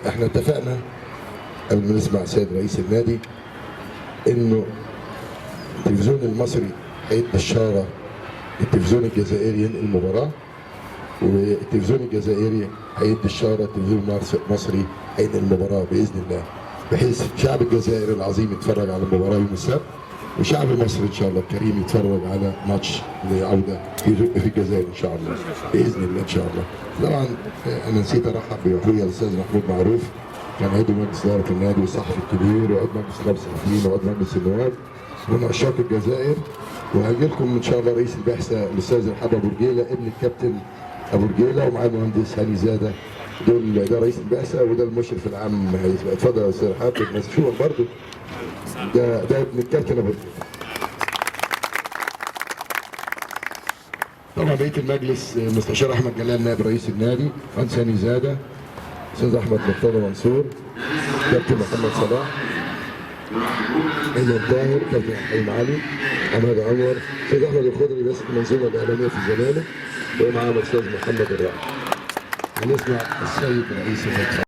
احنا اتفقنا قبل ما نسمع السيد رئيس النادي انه التلفزيون المصري هيدي اشاره للتلفزيون الجزائري ينقل المباراه، والتلفزيون الجزائري هيدي اشاره التلفزيون المصري هينقل المباراه باذن الله، بحيث شعب الجزائر العظيم يتفرج على المباراه يوم السبت، وشعب مصر ان شاء الله الكريم يتفرج على ماتش لعوده في الجزائر ان شاء الله باذن الله ان شاء الله. طبعا انا نسيت ارحب باخويا الاستاذ محمود معروف، كان عضو مجلس اداره النادي والصحفي الكبير وعضو مجلس اداره الصحفيين وعضو مجلس النواب من عشاق الجزائر، وهيجي لكم ان شاء الله رئيس البعثه الاستاذ الحاج ابو رجيله ابن الكابتن ابو رجيله، ومعاه المهندس هاني زاده، ده رئيس البعثه وده المشرف العام. اتفضل يا استاذ الحاج، الناس شوفك برضه، ده ابن الكابتن ابو رجيله. طبعا بقيه المجلس مستشار احمد جلال نائب رئيس النادي، مهندس هاني زاده، استاذ احمد مرتضى منصور، كابتن محمد صلاح، ايمن طاهر، كابتن حليم علي، حماد عمر، استاذ احمد الخضري رئيس المنظومه الاعلاميه في الزمالك، ومعانا الاستاذ محمد الرائع. هنسمع السيد رئيس المجلس.